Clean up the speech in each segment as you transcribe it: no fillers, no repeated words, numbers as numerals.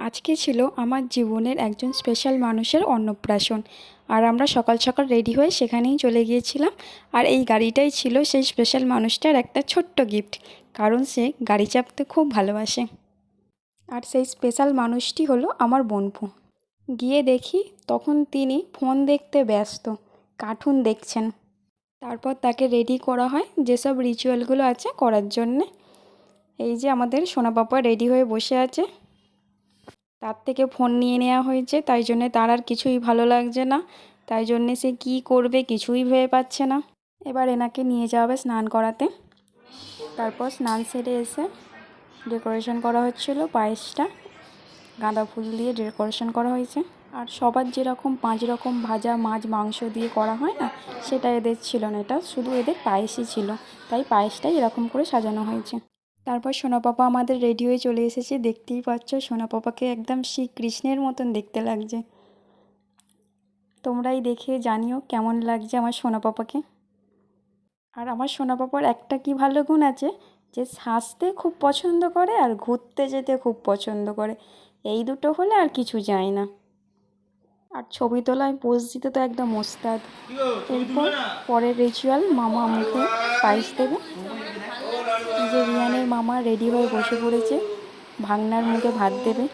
আজকে ছিল আমার জীবনের একজন স্পেশাল মানুষের অন্নপ্রাশন। আর আমরা সকাল সকাল রেডি হয়ে সেখানেই চলে গিয়েছিলাম। আর এই গাড়িটাই ছিল সেই স্পেশাল মানুষটার একটা ছোট্ট গিফট, কারণ সে গাড়ি চাপতে খুব ভালোবাসে। আর সেই স্পেশাল মানুষটি হলো আমার বোনপো। গিয়ে দেখি তখন তিনি ফোন দেখতে ব্যস্ত, কার্টুন দেখছেন। তারপর তাকে রেডি করা হয় যেসব রিচুয়ালগুলো আছে করার জন্যে। এই যে আমাদের সোনা পাপা রেডি হয়ে বসে আছে, তার থেকে ফোন নিয়ে নেওয়া হয়েছে, তাই জন্যে তার আর কিছুই ভালো লাগছে না। তাই জন্যে সে কী করবে কিছুই ভেবে পাচ্ছে না। এবার এনাকে নিয়ে যাওয়া হবে স্নান করাতে। তারপর স্নান সেরে এসে ডেকোরেশন করা হচ্ছিল, পায়েসটা গাঁদা ফুল দিয়ে ডেকোরেশন করা হয়েছে। আর সবার যেরকম 5 রকম ভাজা মাছ মাংস দিয়ে করা হয় না, সেটা এদের ছিল না, এটা শুধু এদের পায়েসই ছিল, তাই পায়েসটাই এরকম করে সাজানো হয়েছে। তারপর সোনা পাপা আমাদের রেডি হয়ে চলে এসেছে। দেখতেই পাচ্ছ সোনা পাপাকে একদম শ্রীকৃষ্ণের মতন দেখতে লাগছে। তোমরাই দেখে জানিও কেমন লাগছে আমার সোনা পাপাকে। আর আমার সোনা পাপার একটা কি ভালো গুণ আছে, যে সাজতে খুব পছন্দ করে আর ঘুরতে যেতে খুব পছন্দ করে। এই দুটো হলে আর কিছু যায় না। আর ছবি তোলায় পোজ দিতে তো একদম ওস্তাদ। এরপর পরের রিচুয়াল, মামা মুখে পায়েস দেবে। যে রিয়ানের মামা রেডি হয়ে বসে পড়েছে, ভাগনার মুখে ভাত দেবে।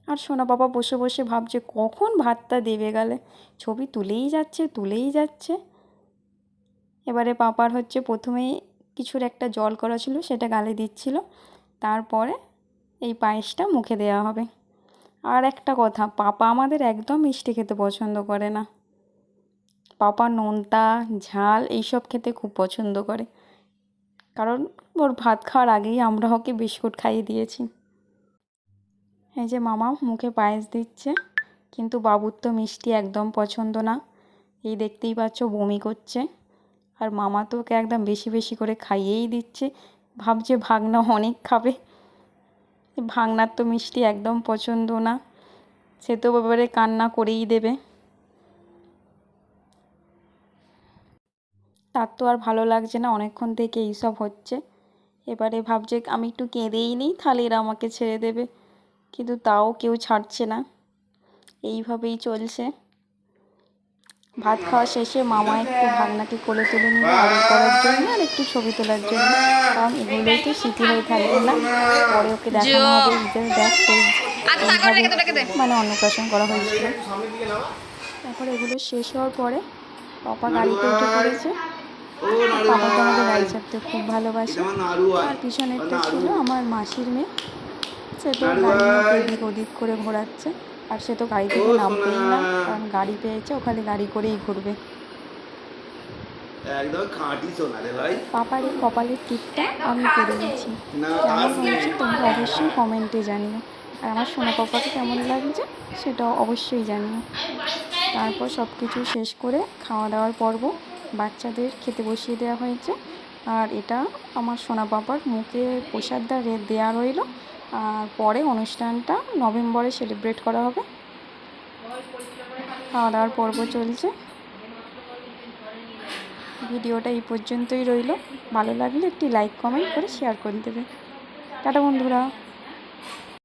আর সোনা বাবা বসে বসে ভাবছে কখন ভাতটা দেবে গেলে, ছবি তুলেই যাচ্ছে। এবারে পাপার হচ্ছে প্রথমেই কিছুর একটা জল করা ছিল, সেটা গালে দিচ্ছিল। তারপরে এই পায়েসটা মুখে দেওয়া হবে। আর একটা কথা, পাপা আমাদের একদম মিষ্টি খেতে পছন্দ করে না। পাপা নোনতা ঝাল এইসব খেতে খুব পছন্দ করে, কারণ ওর ভাত খাওয়ার আগেই আমরা ওকে বিস্কুট খাইয়ে দিয়েছি। এই যে মামা মুখে পায়েস দিচ্ছে, কিন্তু বাবুর তো মিষ্টি একদম পছন্দ না। এই দেখতেই পাচ্ছ বমি করছে। আর মামা তো ওকে একদম বেশি বেশি করে খাইয়েই দিচ্ছে, ভাবছে ভাগনা অনেক খাবে। ভাগনার তো মিষ্টি একদম পছন্দ না, সে তো এবারে কান্না করেই দেবে। তার তো আর ভালো লাগছে না, অনেকক্ষণ থেকে এইসব হচ্ছে। এবারে ভাবছে আমি একটু কেঁদেই নিই, তাহলে এরা আমাকে ছেড়ে দেবে, কিন্তু তাও কেউ ছাড়ছে না, এইভাবেই চলছে। ভাত খাওয়া শেষে মামা একটু ভাগনাকে কোলে তুলে নিল আদর করার জন্য আর একটু ছবি তোলার জন্য, কারণ এগুলোই তো স্মৃতি হয়ে থাকবে না, পরে ওকে দেখানো হবে যে দেখ মানে অন্নপ্রাশন করা হয়েছিল। তারপরে এগুলো শেষ হওয়ার পরে পাপা গাড়িতে উঠে পড়েছে। পাপা তো আমাকে গাড়ি চাপতে খুব ভালোবাসে। আর পিছনেরটা ছিল আমার মাসির মেয়ে, সে তো গাড়ি নিয়ে এদিক ওদিক করে ঘোরাচ্ছে। আর সে তো গাড়ি থেকে নামবেই না, কারণ গাড়ি পেয়েছে, ওখানে গাড়ি করেই ঘুরবে। পাপার এই কপালের টিপটা আমি করে দিয়েছি। কেমন হয়েছে তোমরা অবশ্যই কমেন্টে জানিও। আর আমার সোনা পাপাকে কেমন লাগছে সেটাও অবশ্যই জানিও। তারপর সব কিছু শেষ করে খাওয়া দাওয়ার পর্ব, বাচ্চাদের খেতে বসিয়ে দেওয়া হয়েছে। আর এটা আমার সোনা পাপার মুখে প্রসাদটা দেওয়া রইল। আর পরে অনুষ্ঠানটা নভেম্বরে সেলিব্রেট করা হবে। খাওয়া দাওয়ার পর্ব চলছে। ভিডিওটা এই পর্যন্তই রইল। ভালো লাগলে একটি লাইক কমেন্ট করে শেয়ার করে দেবে। টাটা বন্ধুরা।